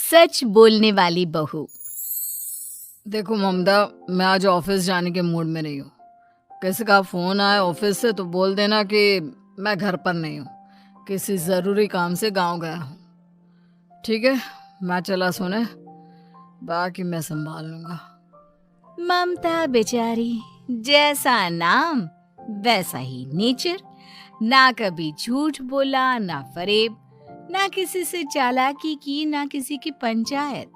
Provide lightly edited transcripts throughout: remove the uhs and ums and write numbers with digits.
सच बोलने वाली बहू। देखो ममता, मैं आज ऑफिस जाने के मूड में नहीं हूँ। किसी का फोन आए ऑफिस से तो बोल देना कि मैं घर पर नहीं हूँ, किसी जरूरी काम से गांव गया हूँ। ठीक है, मैं चला सोने, बाकी मैं संभाल लूंगा। ममता बेचारी, जैसा नाम वैसा ही नेचर। ना कभी झूठ बोला, ना फरेब, ना किसी से चालाकी की, ना किसी की पंचायत।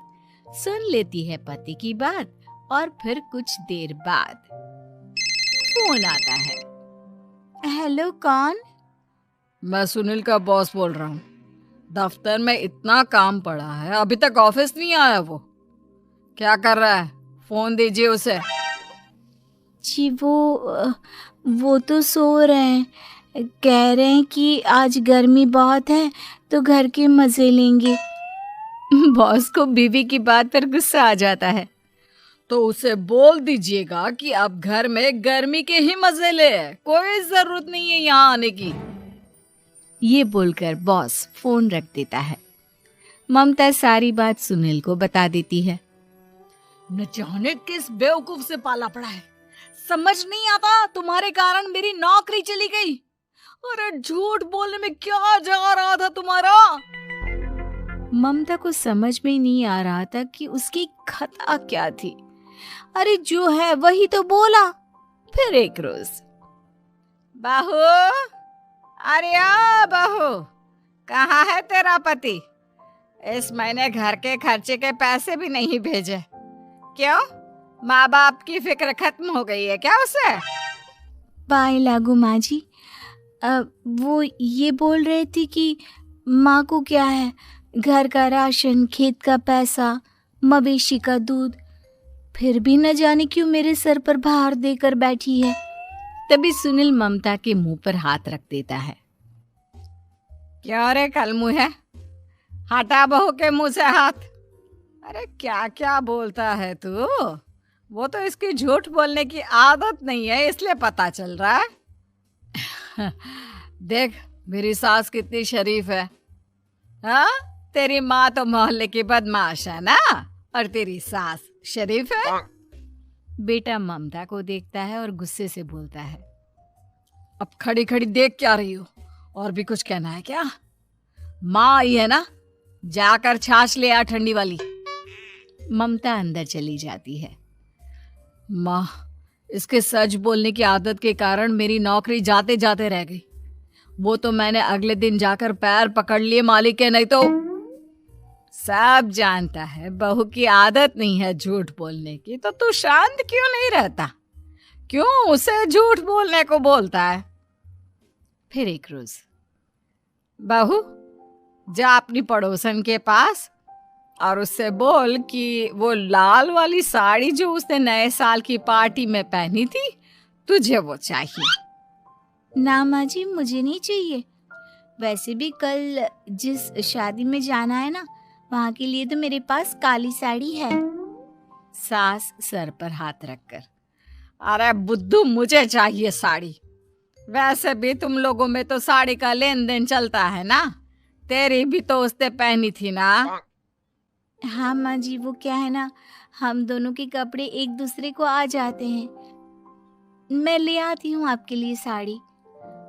सुन लेती है पति की बात और फिर कुछ देर बाद फोन आता है। हेलो, कौन? मैं सुनील का बॉस बोल रहा हूँ। दफ्तर में इतना काम पड़ा है, अभी तक ऑफिस नहीं आया। वो क्या कर रहा है? फोन दीजिए उसे। जी वो तो सो रहे हैं। कह रहे हैं कि आज गर्मी बहुत है तो घर के मजे लेंगे। बॉस को बीवी की बात पर गुस्सा आ जाता है। तो उसे बोल दीजिएगा कि अब घर में गर्मी के ही मजे ले, कोई जरूरत नहीं है यहाँ आने की। ये बोलकर बॉस फोन रख देता है। ममता सारी बात सुनील को बता देती है। न जाने किस बेवकूफ से पाला पड़ा है, समझ नहीं आता। तुम्हारे कारण मेरी नौकरी चली गई। अरे झूठ बोलने में क्या जा रहा था तुम्हारा? ममता को समझ में नहीं आ रहा था कि उसकी खता क्या थी। अरे जो है वही तो बोला। फिर एक रोज, बहू, अरे आ बहू, कहाँ है तेरा पति? इस महीने घर के खर्चे के पैसे भी नहीं भेजे। क्यों? माँ बाप की फिक्र खत्म हो गई है क्या उसे? पाए लागू माँ जी। वो ये बोल रहे थे कि माँ को क्या है, घर का राशन, खेत का पैसा, मवेशी का दूध, फिर भी न जाने क्यों मेरे सर पर भार देकर बैठी है। तभी सुनील ममता के मुंह पर हाथ रख देता है। क्यों रे कलमुँह है, हटा बहू के मुंह से हाथ। अरे क्या क्या बोलता है तू? वो तो इसकी झूठ बोलने की आदत नहीं है, इसलिए पता चल रहा है। देख मेरी सास कितनी शरीफ है। हाँ, तेरी माँ तो मोहल्ले की बदमाश है ना, और तेरी सास शरीफ है। बेटा ममता को देखता है और गुस्से से बोलता है। अब खड़ी खड़ी देख क्या रही हो? और भी कुछ कहना है क्या? माँ आई है ना, जाकर छाछ ले आ ठंडी वाली। ममता अंदर चली जाती है। माँ, इसके सच बोलने की आदत के कारण मेरी नौकरी जाते जाते रह गई। वो तो मैंने अगले दिन जाकर पैर पकड़ लिए मालिक के, नहीं तो। सब जानता है बहू की आदत नहीं है झूठ बोलने की, तो तू शांत क्यों नहीं रहता? क्यों उसे झूठ बोलने को बोलता है? फिर एक रोज, बहू, जा अपनी पड़ोसन के पास और उससे बोल कि वो लाल वाली साड़ी जो उसने नए साल की पार्टी में पहनी थी, तुझे वो चाहिए। ना माँ जी, मुझे नहीं चाहिए। वैसे भी कल जिस शादी में जाना है ना, वहाँ के लिए तो मेरे पास काली साड़ी है। सास सर पर हाथ रखकर। अरे बुद्धू, मुझे चाहिए साड़ी। वैसे भी तुम लोगों में तो साड़ी का लेन देन चलता है ना, तेरी भी तो उसने पहनी थी ना। हाँ माँ जी, वो क्या है ना, हम दोनों के कपड़े एक दूसरे को आ जाते हैं। मैं ले आती हूँ आपके लिए साड़ी।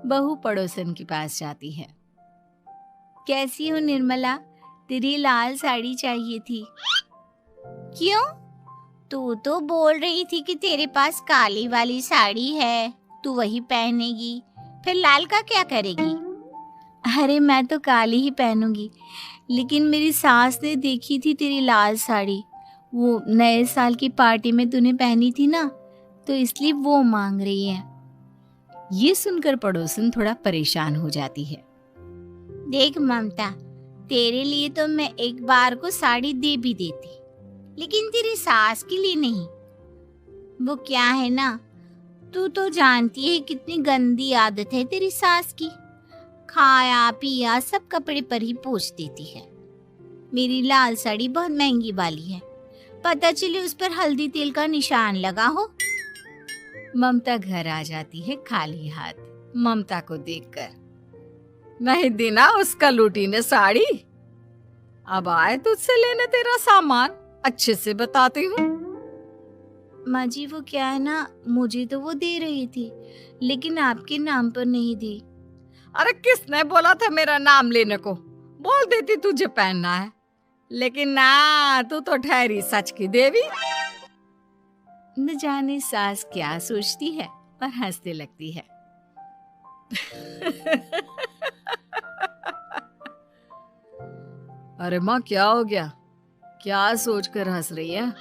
बहू पड़ोसन के पास जाती है। कैसी हो निर्मला, तेरी लाल साड़ी चाहिए थी। क्यों? तू तो बोल रही थी कि तेरे पास काली वाली साड़ी है, तू वही पहनेगी, फिर लाल का क्या करेगी? अरे मैं तो काली ही पहनूंगी, लेकिन मेरी सास ने देखी थी तेरी लाल साड़ी, वो नए साल की पार्टी में तूने पहनी थी ना, तो इसलिए वो मांग रही है। ये सुनकर पड़ोसन थोड़ा परेशान हो जाती है। देख ममता, तेरे लिए तो मैं एक बार को साड़ी दे भी देती, लेकिन तेरी सास के लिए नहीं। वो क्या है ना, तू तो जानती है कितनी गंदी आदत है तेरी सास की। खाया पिया सब कपड़े पर ही पोंछ देती है। मेरी लाल साड़ी बहुत महंगी वाली है, पता चले उस पर हल्दी तेल का निशान लगा हो। ममता घर आ जाती है खाली हाथ, ममता को देखकर। नहीं दी ना उसका लूटी ने साड़ी? अब आए तुझसे लेने तेरा सामान, अच्छे से बताती हूँ। माँ जी वो क्या है ना, मुझे तो वो दे रही थी लेकिन आपके नाम पर नहीं दी। अरे किसने बोला था मेरा नाम लेने को? बोल देती तुझे पहनना है, लेकिन ना, तू तो ठहरी सच की देवी। न जाने सास क्या सोचती है और हंसने लगती है। अरे माँ क्या हो गया? क्या सोचकर हंस रही है?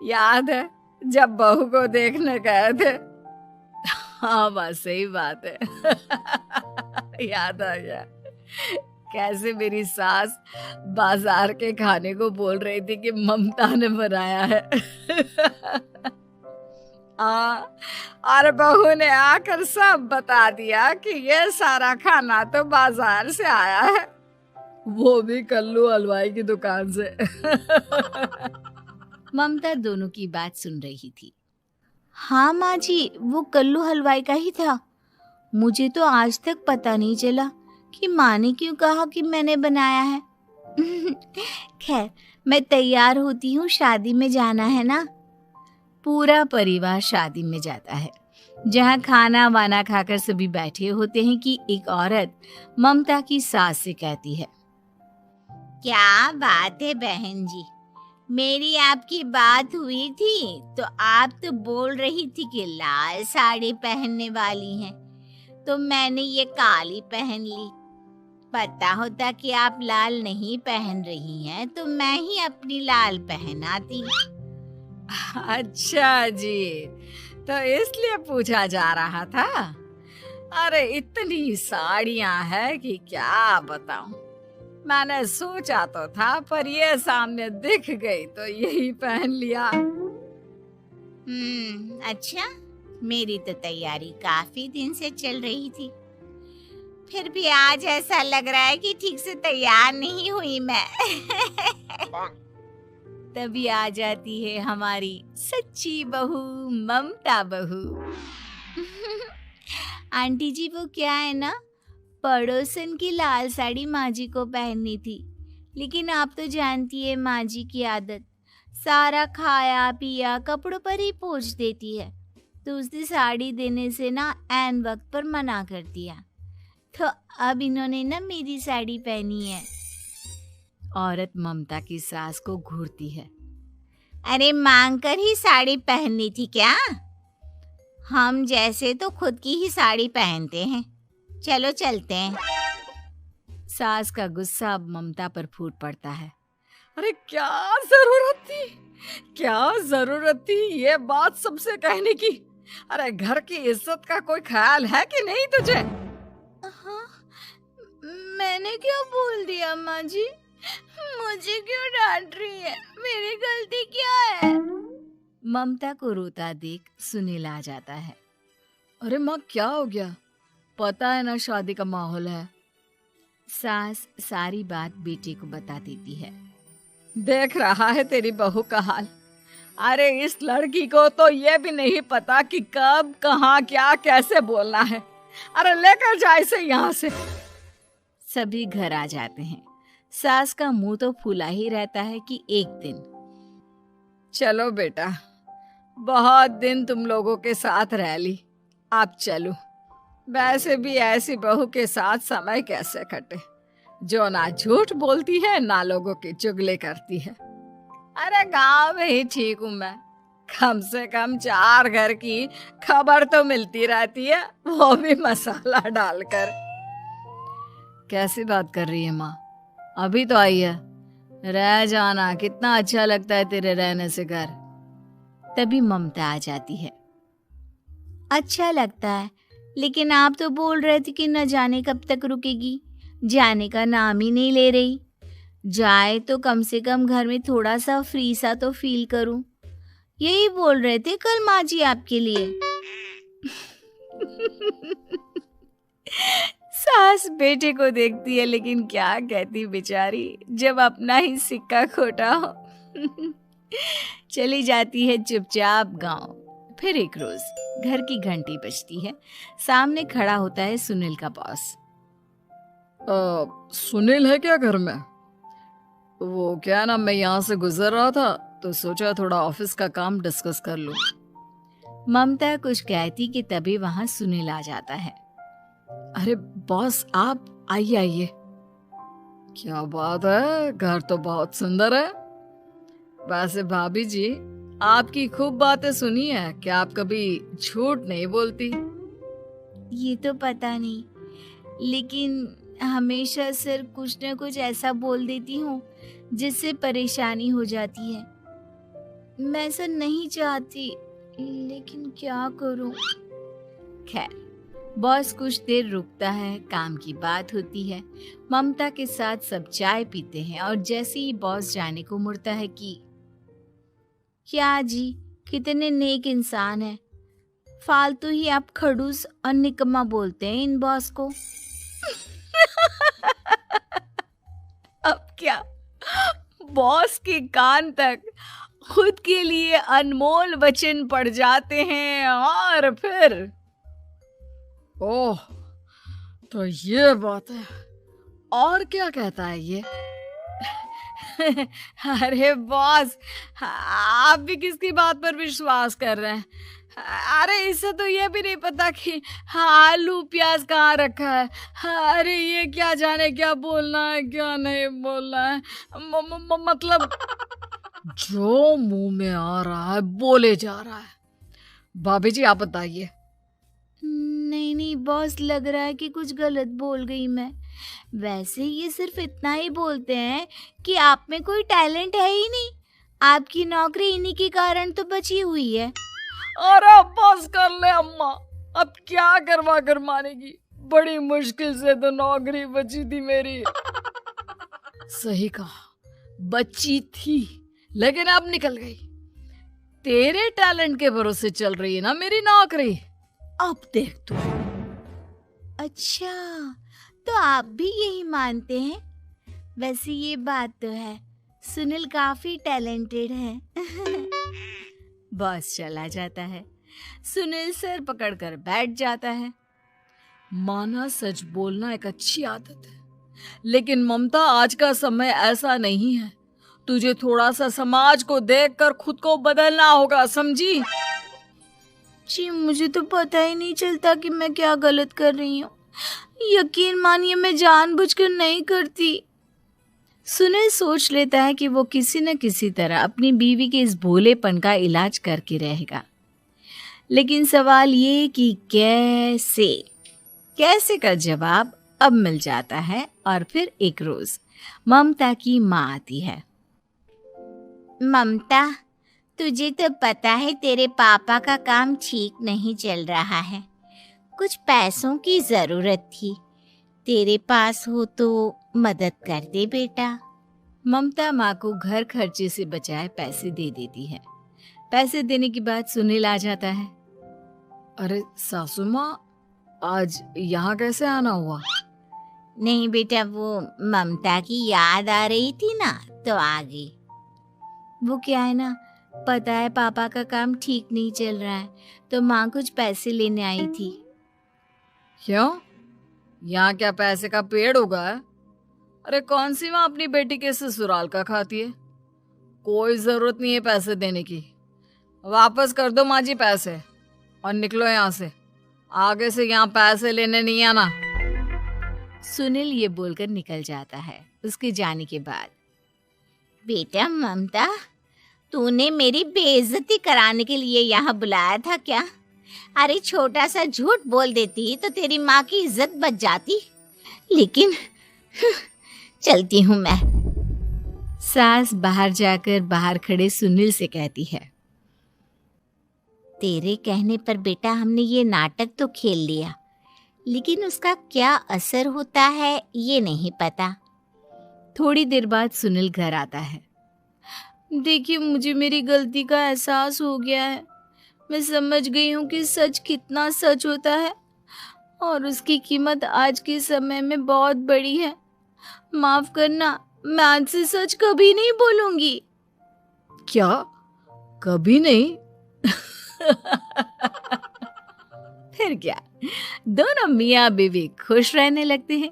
याद है जब बहू को देखने गए थे? हाँ माँ सही बात है। याद आ गया कैसे मेरी सास बाजार के खाने को बोल रही थी कि ममता ने बनाया है। और बहू ने आकर सब बता दिया कि ये सारा खाना तो बाजार से आया है, वो भी कल्लू हलवाई की दुकान से। ममता दोनों की बात सुन रही थी। हाँ माँ जी, वो कल्लू हलवाई का ही था। मुझे तो आज तक पता नहीं चला कि माँ ने क्यों कहा कि मैंने बनाया है। खैर, मैं तैयार होती हूँ, शादी में जाना है ना। पूरा परिवार शादी में जाता है, जहाँ खाना वाना खाकर सभी बैठे होते हैं कि एक औरत ममता की सास से कहती है, क्या बात है बहन जी, मेरी आपकी बात हुई थी तो आप तो बोल रही थी कि लाल साड़ी पहनने वाली हैं, तो मैंने ये काली पहन ली। पता होता कि आप लाल नहीं पहन रही हैं तो मैं ही अपनी लाल पहनाती। अच्छा जी, तो इसलिए पूछा जा रहा था। अरे इतनी साड़ियां हैं कि क्या बताऊं। मैंने सोचा तो था, पर ये सामने दिख गई तो यही पहन लिया। अच्छा, मेरी तो तैयारी काफी दिन से चल रही थी, फिर भी आज ऐसा लग रहा है कि ठीक से तैयार नहीं हुई मैं। तभी आ जाती है हमारी सच्ची बहू ममता बहू। आंटी जी वो क्या है ना, पड़ोसन की लाल साड़ी माँ जी को पहननी थी, लेकिन आप तो जानती है माँ जी की आदत, सारा खाया पिया कपड़ों पर ही पोंछ देती है, तो उसने साड़ी देने से ना ऐन वक्त पर मना कर दिया, तो अब इन्होंने ना मेरी साड़ी पहनी है। औरत ममता की सास को घूरती है। अरे मांग कर ही साड़ी पहननी थी क्या? हम जैसे तो खुद की ही साड़ी पहनते हैं, चलो चलते हैं। सास का गुस्सा अब ममता पर फूट पड़ता है। अरे क्या जरूरत थी, क्या जरूरत थी ये बात सबसे कहने की? अरे घर की इज्जत का कोई ख्याल है कि नहीं तुझे? हाँ, मैंने क्या बोल दिया माँ जी? मुझे क्यों डांट रही है? मेरी गलती क्या है? ममता को रोता देख सुनील आ जाता है। अरे माँ क्या हो गया? पता है ना शादी का माहौल है। सास सारी बात बेटे को बता देती है। देख रहा है तेरी बहू का हाल। अरे इस लड़की को तो ये भी नहीं पता कि कब कहाँ क्या कैसे बोलना है। अरे लेकर जा इसे यहाँ से। सभी घर आ जाते हैं। सास का मुंह तो फूला ही रहता है कि एक दिन, चलो बेटा, बहुत दिन तुम लोगों के साथ रह ली, आप चलो। वैसे भी ऐसी बहू के साथ समय कैसे कटे, जो ना झूठ बोलती है ना लोगों की चुगली करती है। अरे गांव में ही ठीक हूँ मैं, कम से कम 4 घर की खबर तो मिलती रहती है, वो भी मसाला डालकर। कैसी बात कर रही है माँ? अभी तो आई है, रह जाना, कितना अच्छा लगता है तेरे रहने से घर। तभी ममता आ जाती है। अच्छा लगता है, लेकिन आप तो बोल रहे थे कि न जाने कब तक रुकेगी, जाने का नाम ही नहीं ले रही। जाए तो कम से कम घर में थोड़ा सा फ्री सा तो फील करूं, यही बोल रहे थे कल माँ जी आपके लिए। सास बेटे को देखती है, लेकिन क्या कहती बेचारी, जब अपना ही सिक्का खोटा हो। चली जाती है चुपचाप गांव। फिर एक रोज घर की घंटी बजती है। सामने खड़ा होता है सुनील का बॉस। सुनील है क्या घर में? वो क्या ना, मैं यहाँ से गुजर रहा था तो सोचा थोड़ा ऑफिस का काम डिस्कस कर लूं। ममता कुछ कहती कि तभी वहां सुनील आ जाता है। अरे बॉस, आप आइए आइए। क्या बात है, घर तो बहुत सुंदर है। वैसे भाभी जी, आपकी खूब बातें सुनी है कि आप कभी झूठ नहीं बोलती। ये तो पता नहीं, लेकिन हमेशा सर कुछ न कुछ ऐसा बोल देती हूँ जिससे परेशानी हो जाती है। मैं ऐसा नहीं चाहती, लेकिन क्या करूँ। खैर, बॉस कुछ देर रुकता है, काम की बात होती है। ममता के साथ सब चाय पीते हैं और जैसे ही बॉस जाने को मुड़ता है कि क्या जी, कितने नेक इंसान है, फालतू ही आप खड़ूस और निकम्मा बोलते हैं इन बॉस को। अब क्या, बॉस के कान तक खुद के लिए अनमोल वचन पड़ जाते हैं और फिर ओह, तो ये बात है। और क्या कहता है ये? अरे बॉस, आप भी किसकी बात पर विश्वास कर रहे हैं? अरे इससे तो ये भी नहीं पता कि आलू प्याज कहाँ रखा है। अरे ये क्या जाने क्या बोलना है क्या नहीं बोलना है। मतलब जो मुंह में आ रहा है बोले जा रहा है। भाभी जी, आप बताइए। नहीं नहीं बॉस, लग रहा है कि कुछ गलत बोल गई मैं। वैसे ये सिर्फ इतना ही बोलते हैं कि आप में कोई टैलेंट है ही नहीं, आपकी नौकरी इन्हीं के कारण तो बची हुई है। अरे बस कर ले अम्मा, अब क्या करवा कर मानेगी, बड़ी मुश्किल से तो नौकरी बची थी मेरी। सही कहा, बची थी लेकिन अब निकल गई। तेरे टैलेंट के भरोसे चल रही है ना मेरी नौकरी, अब देख तू। अच्छा, तो आप भी यही मानते हैं? वैसे ये बात तो है, सुनील काफी टैलेंटेड है। बॉस चला जाता है। सुनील सर पकड़कर बैठ जाता है। माना सच बोलना एक अच्छी आदत है, लेकिन ममता आज का समय ऐसा नहीं है। तुझे थोड़ा सा समाज को देखकर खुद को बदलना होगा, समझी? जी, मुझे तो पता ही नहीं चलता कि मैं क्या गलत कर रही हूँ। यकीन मानिए, मैं जानबूझकर नहीं करती। सुनील सोच लेता है कि वो किसी न किसी तरह अपनी बीवी के इस भोलेपन का इलाज करके रहेगा। लेकिन सवाल ये कि कैसे का जवाब अब मिल जाता है। और फिर एक रोज ममता की माँ आती है। ममता, तुझे तो पता है तेरे पापा का काम ठीक नहीं चल रहा है, कुछ पैसों की जरूरत थी, तेरे पास हो तो मदद कर दे बेटा। ममता माँ को घर खर्चे से बचाए पैसे दे देती है। पैसे देने के बाद सुनील आ जाता है। अरे सासू माँ, आज यहाँ कैसे आना हुआ? नहीं बेटा, वो ममता की याद आ रही थी ना, तो आ गई। वो क्या है ना, पता है पापा का काम ठीक नहीं चल रहा है, तो माँ कुछ पैसे लेने आई थी। क्यों? यहाँ क्या पैसे का पेड़ उगा है? अरे कौन सी माँ अपनी बेटी के ससुराल का खाती है? कोई जरूरत नहीं है पैसे देने की। वापस कर दो माँ जी पैसे और निकलो यहाँ से। आगे से यहाँ पैसे लेने नहीं आना। सुनील ये बोलकर निकल जाता है। उसके जाने के बाद, बेटा ममता, तूने मेरी बेइज्जती कराने के लिए यहाँ बुलाया था क्या? अरे छोटा सा झूठ बोल देती तो तेरी माँ की इज्जत बच जाती, लेकिन चलती हूँ मैं। सास बाहर जाकर बाहर खड़े सुनील से कहती है, तेरे कहने पर बेटा हमने ये नाटक तो खेल लिया, लेकिन उसका क्या असर होता है ये नहीं पता। थोड़ी देर बाद सुनील घर आता है। देखिए, मुझे मेरी गलती का एहसास हो गया है। मैं समझ गई हूँ कि सच कितना सच होता है और उसकी कीमत आज के समय में बहुत बड़ी है। माफ करना, मैं आज से सच कभी नहीं बोलूंगी। क्या? कभी नहीं? फिर क्या, दोनों मियाँ बीवी खुश रहने लगते हैं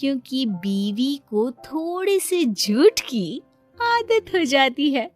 क्योंकि बीवी को थोड़े से झूठ की आदत हो जाती है।